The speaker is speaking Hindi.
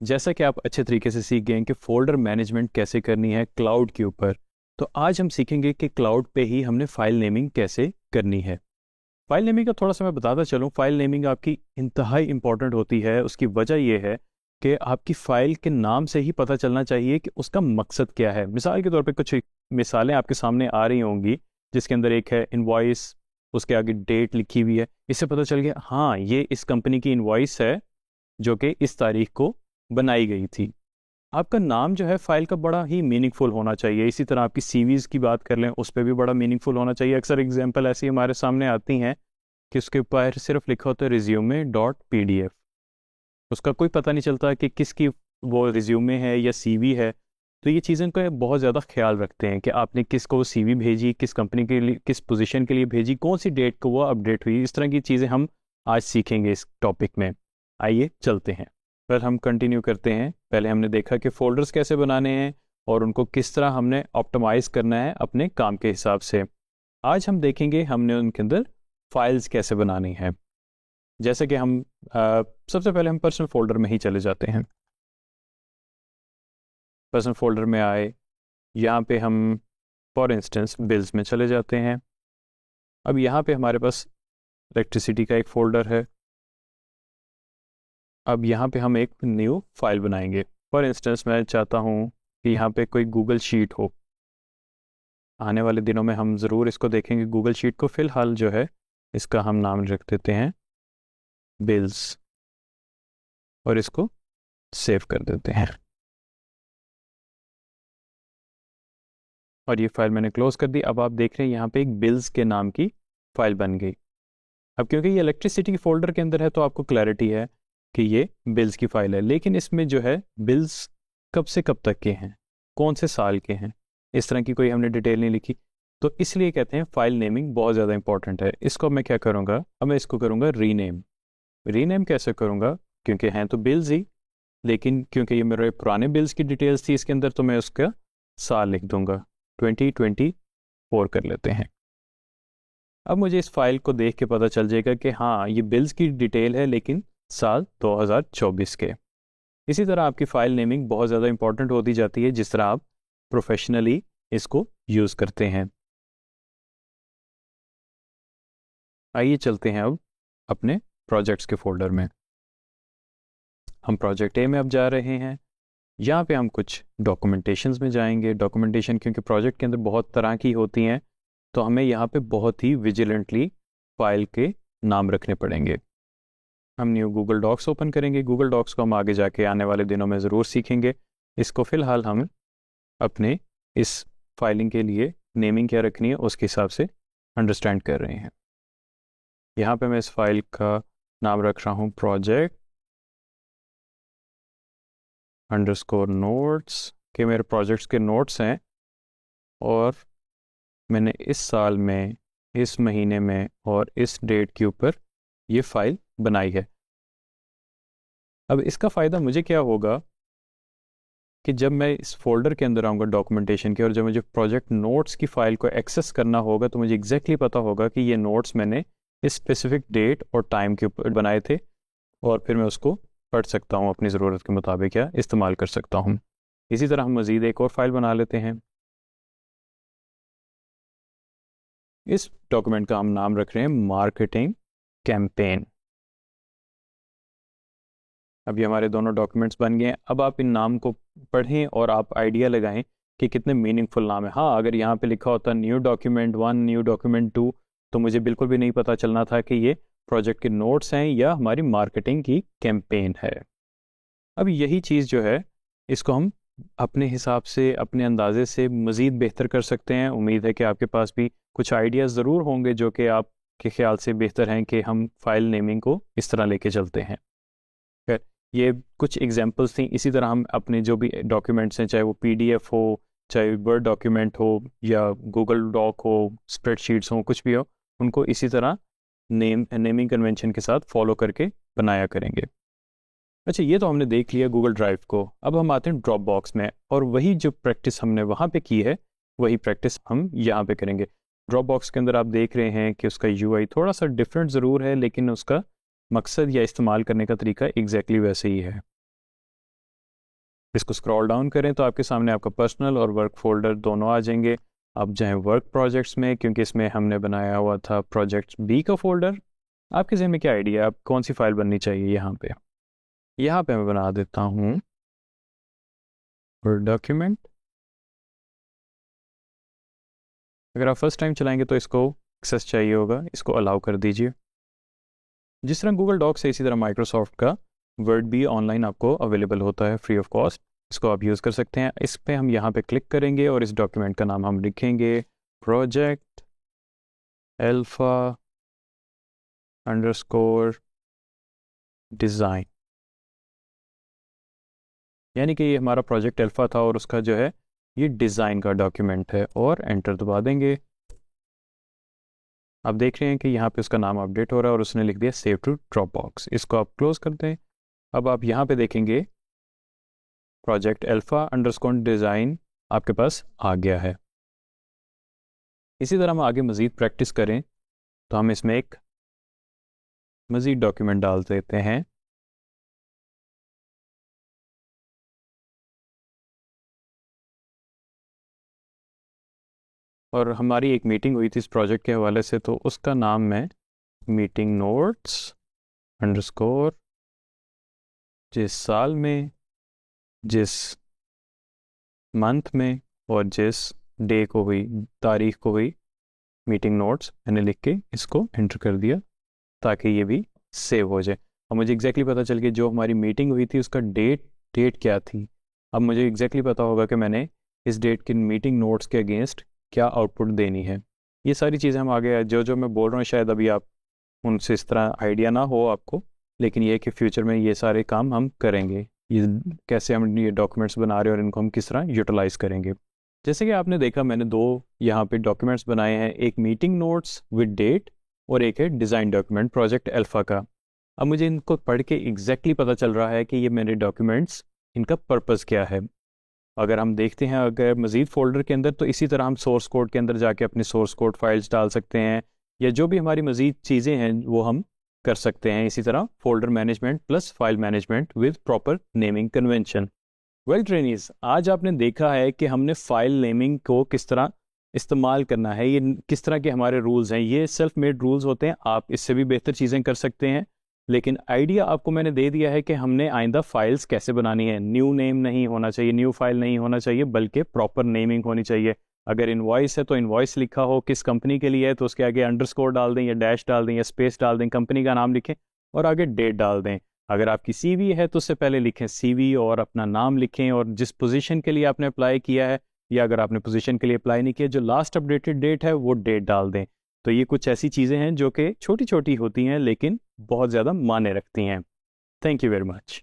जैसा कि आप अच्छे तरीके से सीख गए हैं कि फोल्डर मैनेजमेंट कैसे करनी है क्लाउड के ऊपर, तो आज हम सीखेंगे कि क्लाउड पे ही हमने फाइल नेमिंग कैसे करनी है। फाइल नेमिंग का थोड़ा सा मैं बताता चलूँ। फाइल नेमिंग आपकी इंतहाई इंपॉर्टेंट होती है। उसकी वजह यह है कि आपकी फाइल के नाम से ही पता चलना चाहिए कि उसका मकसद क्या है। मिसाल के तौर पे कुछ मिसालें आपके सामने आ रही होंगी, जिसके अंदर एक है इनवॉइस, उसके आगे डेट लिखी हुई है। इससे पता चल गया हाँ ये इस कंपनी की इनवॉइस है जो कि इस तारीख को बनाई गई थी। आपका नाम जो है फाइल का बड़ा ही मीनिंगफुल होना चाहिए। इसी तरह आपकी सीवीज की बात कर लें, उस पर भी बड़ा मीनिंगफुल होना चाहिए। अक्सर एग्जांपल ऐसी हमारे सामने आती हैं कि उसके ऊपर सिर्फ लिखा होता है रिज्यूमे डॉट PDF। उसका कोई पता नहीं चलता कि किसकी वो रिज्यूमे है या सीवी है। तो ये चीज़ें का बहुत ज़्यादा ख्याल रखते हैं कि आपने किसको सीवी भेजी, किस कंपनी के लिए, किस पोजीशन के लिए भेजी, कौन सी डेट को वो अपडेट हुई। इस तरह की चीज़ें हम आज सीखेंगे इस टॉपिक में। आइए चलते हैं, पर हम कंटिन्यू करते हैं। पहले हमने देखा कि फोल्डर्स कैसे बनाने हैं और उनको किस तरह हमने ऑप्टिमाइज करना है अपने काम के हिसाब से। आज हम देखेंगे हमने उनके अंदर फाइल्स कैसे बनानी है। जैसे कि हम सबसे पहले हम पर्सनल फोल्डर में ही चले जाते हैं। पर्सनल फोल्डर में आए, यहाँ पे हम फॉर इंस्टेंस बिल्स में चले जाते हैं। अब यहाँ पे हमारे पास इलेक्ट्रिसिटी का एक फोल्डर है। अब यहाँ पे हम एक न्यू फाइल बनाएंगे। फॉर इंस्टेंस मैं चाहता हूँ कि यहाँ पे कोई गूगल शीट हो। आने वाले दिनों में हम ज़रूर इसको देखेंगे गूगल शीट को। फ़िलहाल जो है इसका हम नाम रख देते हैं बिल्स और इसको सेव कर देते हैं। और ये फाइल मैंने क्लोज कर दी। अब आप देख रहे हैं यहाँ पे एक बिल्स के नाम की फाइल बन गई। अब क्योंकि ये इलेक्ट्रिसिटी के फोल्डर के अंदर है तो आपको क्लैरिटी है कि ये बिल्स की फाइल है, लेकिन इसमें जो है बिल्स कब से कब तक के हैं, कौन से साल के हैं, इस तरह की कोई हमने डिटेल नहीं लिखी। तो इसलिए कहते हैं फाइल नेमिंग बहुत ज़्यादा इंपॉर्टेंट है। इसको मैं क्या करूँगा, अब मैं इसको करूँगा रीनेम। रीनेम कैसे करूँगा, क्योंकि हैं तो बिल्स ही, लेकिन क्योंकि ये मेरे पुराने बिल्स की डिटेल्स थी इसके अंदर, तो मैं उसका साल लिख दूंगा, 2024 कर लेते हैं। अब मुझे इस फाइल को देख के पता चल जाएगा कि हाँ ये बिल्स की डिटेल है, लेकिन साल 2024 के। इसी तरह आपकी फाइल नेमिंग बहुत ज़्यादा इंपॉर्टेंट होती जाती है जिस तरह आप प्रोफेशनली इसको यूज़ करते हैं। आइए चलते हैं अब अपने प्रोजेक्ट्स के फोल्डर में। हम प्रोजेक्ट ए में अब जा रहे हैं। यहाँ पे हम कुछ डॉक्यूमेंटेशंस में जाएंगे। डॉक्यूमेंटेशन क्योंकि प्रोजेक्ट के अंदर बहुत तरह की होती हैं, तो हमें यहाँ पे बहुत ही विजिलेंटली फाइल के नाम रखने पड़ेंगे। हम न्यू गूगल डॉक्स ओपन करेंगे। गूगल डॉक्स को हम आगे जाके आने वाले दिनों में ज़रूर सीखेंगे। इसको फ़िलहाल हम अपने इस फाइलिंग के लिए नेमिंग क्या रखनी है उसके हिसाब से अंडरस्टैंड कर रहे हैं। यहाँ पे मैं इस फाइल का नाम रख रहा हूँ प्रोजेक्ट अंडरस्कोर नोट्स, के मेरे प्रोजेक्ट्स के नोट्स हैं और मैंने इस साल में, इस महीने में और इस डेट के ऊपर ये फाइल बनाई है। अब इसका फ़ायदा मुझे क्या होगा कि जब मैं इस फोल्डर के अंदर आऊँगा डॉक्यूमेंटेशन के, और जब मुझे प्रोजेक्ट नोट्स की फ़ाइल को एक्सेस करना होगा, तो मुझे एग्जैक्टली पता होगा कि ये नोट्स मैंने इस स्पेसिफिक डेट और टाइम के ऊपर बनाए थे, और फिर मैं उसको पढ़ सकता हूँ अपनी ज़रूरत के मुताबिक या इस्तेमाल कर सकता हूँ। इसी तरह हम मज़ीद एक और फाइल बना लेते हैं। इस डॉक्यूमेंट का हम नाम रख रहे हैं मार्केटिंग कैंपेन। अभी हमारे दोनों डॉक्यूमेंट्स बन गए हैं। अब आप इन नाम को पढ़ें और आप आइडिया लगाएं कि कितने मीनिंगफुल नाम है। हाँ, अगर यहाँ पे लिखा होता न्यू डॉक्यूमेंट 1, न्यू डॉक्यूमेंट 2, तो मुझे बिल्कुल भी नहीं पता चलना था कि ये प्रोजेक्ट के नोट्स हैं या हमारी मार्केटिंग की कैंपेन है। अब यही चीज़ जो है इसको हम अपने हिसाब से, अपने अंदाजे से मज़ीद बेहतर कर सकते हैं। उम्मीद है कि आपके पास भी कुछ आइडियाज़ ज़रूर होंगे जो कि आपके ख्याल से बेहतर हैं कि हम फाइल नेमिंग को इस तरह लेके चलते हैं। खैर, ये कुछ एग्जांपल्स थी। इसी तरह हम अपने जो भी डॉक्यूमेंट्स हैं, चाहे वो PDF हो, चाहे वर्ड डॉक्यूमेंट हो या गूगल डॉक हो, स्प्रेडशीट्स हो, कुछ भी हो, उनको इसी तरह नेमिंग कन्वेंशन के साथ फॉलो करके बनाया करेंगे। अच्छा, ये तो हमने देख लिया गूगल ड्राइव को। अब हम आते हैं ड्रॉप बॉक्स में, और वही जो प्रैक्टिस हमने वहाँ पे की है वही प्रैक्टिस हम यहाँ पे करेंगे। ड्रॉप बॉक्स के अंदर आप देख रहे हैं कि उसका UI थोड़ा सा डिफरेंट ज़रूर है, लेकिन उसका मकसद या इस्तेमाल करने का तरीका एग्जैक्टली वैसे ही है। इसको स्क्रॉल डाउन करें तो आपके सामने आपका पर्सनल और वर्क फोल्डर दोनों आ जाएंगे। आप जाएं वर्क प्रोजेक्ट्स में, क्योंकि इसमें हमने बनाया हुआ था प्रोजेक्ट बी का फोल्डर। आपके जहन में क्या आइडिया है, आप कौन सी फाइल बननी चाहिए? यहाँ पे मैं बना देता हूँ वर्ड डॉक्यूमेंट। अगर आप फर्स्ट टाइम चलाएंगे तो इसको एक्सेस चाहिए होगा, इसको अलाउ कर दीजिए। जिस तरह गूगल डॉक्स है इसी तरह माइक्रोसॉफ्ट का वर्ड भी ऑनलाइन आपको अवेलेबल होता है फ्री ऑफ कॉस्ट। इसको आप यूज़ कर सकते हैं। इस पे हम यहाँ पे क्लिक करेंगे और इस डॉक्यूमेंट का नाम हम लिखेंगे प्रोजेक्ट अल्फा अंडरस्कोर डिज़ाइन, यानी कि ये हमारा प्रोजेक्ट अल्फा था और उसका जो है ये डिज़ाइन का डॉक्यूमेंट है, और एंटर दबा देंगे। आप देख रहे हैं कि यहाँ पे उसका नाम अपडेट हो रहा है और उसने लिख दिया सेव टू ड्रॉप बॉक्स। इसको आप क्लोज कर दें। अब आप यहाँ पे देखेंगे प्रोजेक्ट अल्फा अंडरस्कोर डिज़ाइन आपके पास आ गया है। इसी तरह हम आगे मज़ीद प्रैक्टिस करें तो हम इसमें एक मज़ीद डॉक्यूमेंट डाल देते हैं। और हमारी एक मीटिंग हुई थी इस प्रोजेक्ट के हवाले से, तो उसका नाम मैं मीटिंग नोट्स अंडरस्कोर जिस साल में, जिस मंथ में और जिस डे को हुई, तारीख को हुई मीटिंग नोट्स, मैंने लिख के इसको एंटर कर दिया ताकि ये भी सेव हो जाए। अब मुझे एग्जैक्टली पता चल गया जो हमारी मीटिंग हुई थी उसका डेट क्या थी। अब मुझे एग्जैक्टली पता होगा कि मैंने इस डेट की मीटिंग नोट्स के अगेंस्ट क्या आउटपुट देनी है। ये सारी चीज़ें हम आगे जो जो मैं बोल रहा हूँ शायद अभी आप उनसे इस तरह आइडिया ना हो आपको, लेकिन ये कि फ्यूचर में ये सारे काम हम करेंगे। ये कैसे हम ये डॉक्यूमेंट्स बना रहे हैं और इनको हम किस तरह यूटिलाइज़ करेंगे। जैसे कि आपने देखा मैंने दो यहाँ पे डॉक्यूमेंट्स बनाए हैं, एक मीटिंग नोट्स विद डेट और एक है डिज़ाइन डॉक्यूमेंट प्रोजेक्ट अल्फा का। अब मुझे इनको पढ़ के एग्जैक्टली पता चल रहा है कि ये मेरे डॉक्यूमेंट्स इनका पर्पज़ क्या है। अगर हम देखते हैं अगर मज़ीद फ़ोल्डर के अंदर, तो इसी तरह हम सोर्स कोड के अंदर जाके अपनी सोर्स कोड फाइल्स डाल सकते हैं, या जो भी हमारी मज़ीद चीज़ें हैं वो हम कर सकते हैं। इसी तरह folder management plus file management with proper naming convention. Well trainees, आज आपने देखा है कि हमने फाइल नेमिंग को किस तरह इस्तेमाल करना है, ये किस तरह के हमारे रूल्स हैं। ये सेल्फ मेड रूल्स होते हैं, आप इससे भी बेहतर चीज़ें कर सकते हैं, लेकिन आइडिया आपको मैंने दे दिया है कि हमने आइंदा फाइल्स कैसे बनानी है। न्यू नेम नहीं होना चाहिए, न्यू फाइल नहीं होना चाहिए, बल्कि प्रॉपर नेमिंग होनी चाहिए। अगर इनवॉइस है तो इनवॉइस लिखा हो किस कंपनी के लिए है तो उसके आगे अंडरस्कोर डाल दें या डैश डाल दें या स्पेस डाल दें, कंपनी का नाम लिखें और आगे डेट डाल दें। अगर आपकी सीवी है तो उससे पहले लिखें सीवी और अपना नाम लिखें और जिस पोजीशन के लिए आपने अप्लाई किया है, या अगर आपने पोजीशन के लिए अप्लाई नहीं किया जो लास्ट अपडेटेड डेट है वो डेट डाल दें। तो ये कुछ ऐसी चीज़ें हैं जो कि छोटी छोटी होती हैं लेकिन बहुत ज़्यादा मायने रखती हैं। Thank you very much.